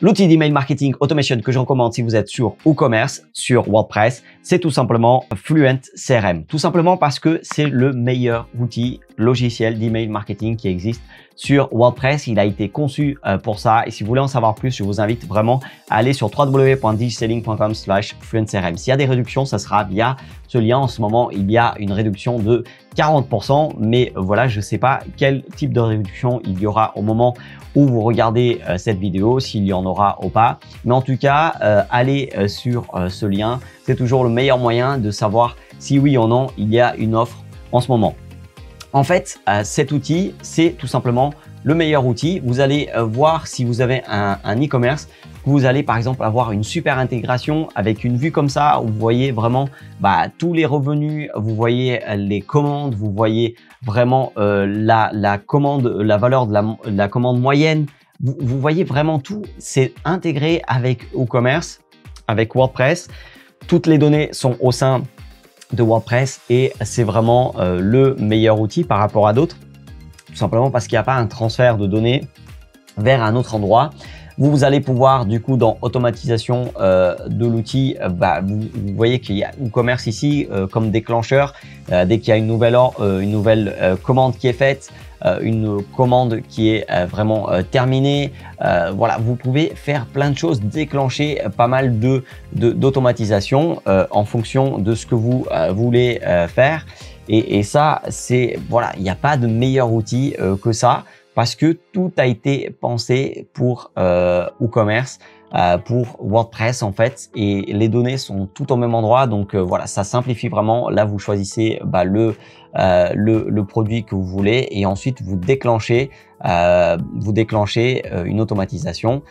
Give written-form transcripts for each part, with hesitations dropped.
L'outil d'email marketing automation que je recommande si vous êtes sur WooCommerce, sur WordPress, c'est tout simplement Fluent CRM. Tout simplement parce que c'est le meilleur outil logiciel d'email marketing qui existe sur WordPress. Il a été conçu pour ça. Et si vous voulez en savoir plus, je vous invite vraiment à aller sur www.digiselling.com/fluentcrm. S'il y a des réductions, ça sera via ce lien. En ce moment, il y a une réduction de 40%. Mais voilà, je ne sais pas quel type de réduction il y aura au moment où vous regardez cette vidéo, s'il y en aura ou pas. Mais en tout cas, allez sur ce lien. C'est toujours le meilleur moyen de savoir si oui ou non il y a une offre en ce moment. En fait, cet outil, c'est tout simplement le meilleur outil. Vous allez voir si vous avez un e-commerce, vous allez par exemple avoir une super intégration avec une vue comme ça où vous voyez vraiment tous les revenus, vous voyez les commandes, vous voyez vraiment la commande, la valeur de la commande moyenne. Vous voyez vraiment tout. C'est intégré avec WooCommerce, avec WordPress. Toutes les données sont au sein de WordPress et c'est vraiment le meilleur outil par rapport à d'autres, tout simplement parce qu'il n'y a pas un transfert de données vers un autre endroit. Vous allez pouvoir du coup dans automatisation de l'outil, vous voyez qu'il y a WooCommerce ici comme déclencheur. Dès qu'il y a une nouvelle commande qui est faite, une commande qui est vraiment terminée, voilà, vous pouvez faire plein de choses, déclencher pas mal d'automatisation en fonction de ce que vous voulez faire. Et ça, c'est voilà, il n'y a pas de meilleur outil que ça. Parce que tout a été pensé pour WooCommerce, pour WordPress en fait, et les données sont toutes au même endroit. Donc voilà, ça simplifie vraiment. Là, vous choisissez le produit que vous voulez et ensuite vous déclenchez une automatisation.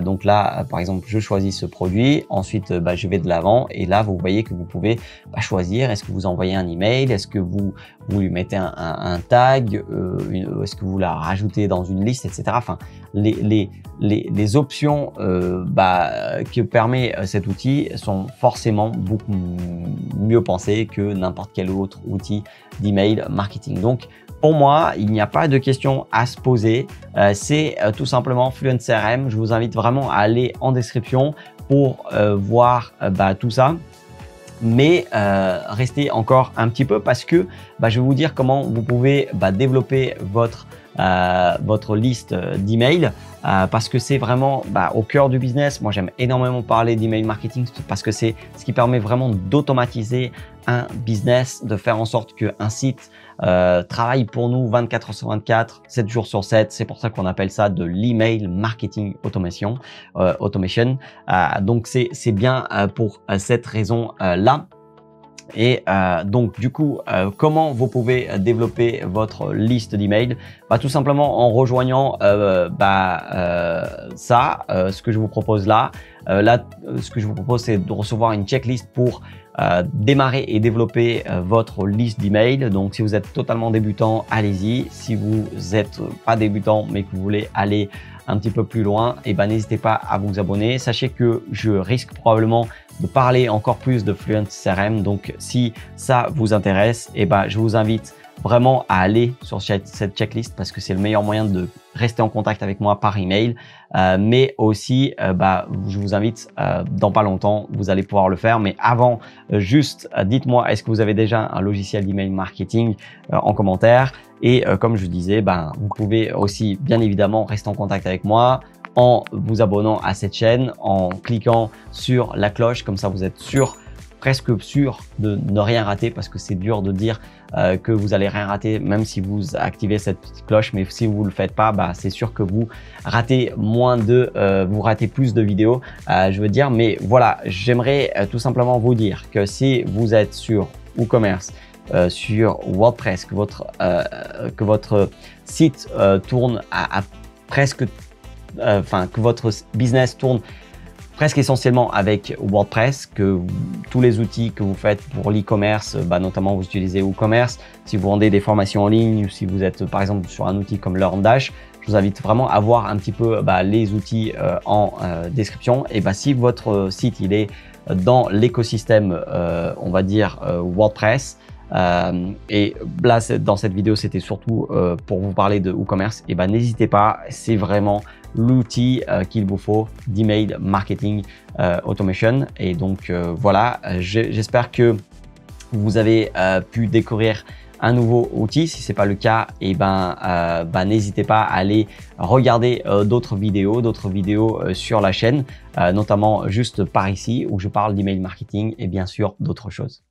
Donc là, par exemple, je choisis ce produit. Ensuite, je vais de l'avant et là, vous voyez que vous pouvez choisir. Est-ce que vous envoyez un email? Est-ce que vous lui mettez un tag? Est-ce que vous la rajoutez dans une liste, etc. Enfin, les options que permet cet outil sont forcément beaucoup mieux pensées que n'importe quel autre outil d'email marketing. Donc, pour moi, il n'y a pas de question à se poser. C'est tout simplement Fluent CRM. Je vous invite vraiment à aller en description pour voir tout ça. Mais restez encore un petit peu parce que je vais vous dire comment vous pouvez développer votre liste d'emails parce que c'est vraiment au cœur du business. Moi, j'aime énormément parler d'email marketing parce que c'est ce qui permet vraiment d'automatiser un business, de faire en sorte qu'un site travaille pour nous 24 heures sur 24, 7 jours sur 7. C'est pour ça qu'on appelle ça de l'email marketing automation. Donc, c'est bien pour cette raison-là. Et donc du coup, comment vous pouvez développer votre liste d'emails? Tout simplement en rejoignant ce que je vous propose là. Ce que je vous propose, c'est de recevoir une checklist pour démarrer et développer votre liste d'emails. Donc si vous êtes totalement débutant, allez-y. Si vous n'êtes pas débutant mais que vous voulez aller un petit peu plus loin, n'hésitez pas à vous abonner. Sachez que je risque probablement de parler encore plus de Fluent CRM. Donc, si ça vous intéresse, je vous invite vraiment à aller sur cette checklist parce que c'est le meilleur moyen de rester en contact avec moi par email. Mais aussi, je vous invite dans pas longtemps, vous allez pouvoir le faire. Mais avant, juste dites-moi, est-ce que vous avez déjà un logiciel d'email marketing en commentaire? Et comme je disais, vous pouvez aussi bien évidemment rester en contact avec moi en vous abonnant à cette chaîne, en cliquant sur la cloche. Comme ça, vous êtes presque sûr de ne rien rater parce que c'est dur de dire que vous allez rien rater même si vous activez cette petite cloche. Mais si vous le faites pas, c'est sûr que vous ratez vous ratez plus de vidéos, je veux dire. Mais voilà, j'aimerais tout simplement vous dire que si vous êtes sur WooCommerce, sur WordPress, que votre site tourne à presque que votre business tourne presque essentiellement avec WordPress, que tous les outils que vous faites pour l'e-commerce, notamment vous utilisez WooCommerce. Si vous vendez des formations en ligne ou si vous êtes par exemple sur un outil comme LearnDash, je vous invite vraiment à voir un petit peu les outils en description. Et si votre site il est dans l'écosystème, on va dire WordPress, Et là, dans cette vidéo, c'était surtout pour vous parler de WooCommerce. Et ben, n'hésitez pas, c'est vraiment l'outil qu'il vous faut d'email marketing automation. Et donc voilà, j'espère que vous avez pu découvrir un nouveau outil. Si ce n'est pas le cas, et n'hésitez pas à aller regarder d'autres vidéos sur la chaîne, notamment juste par ici où je parle d'email marketing et bien sûr d'autres choses.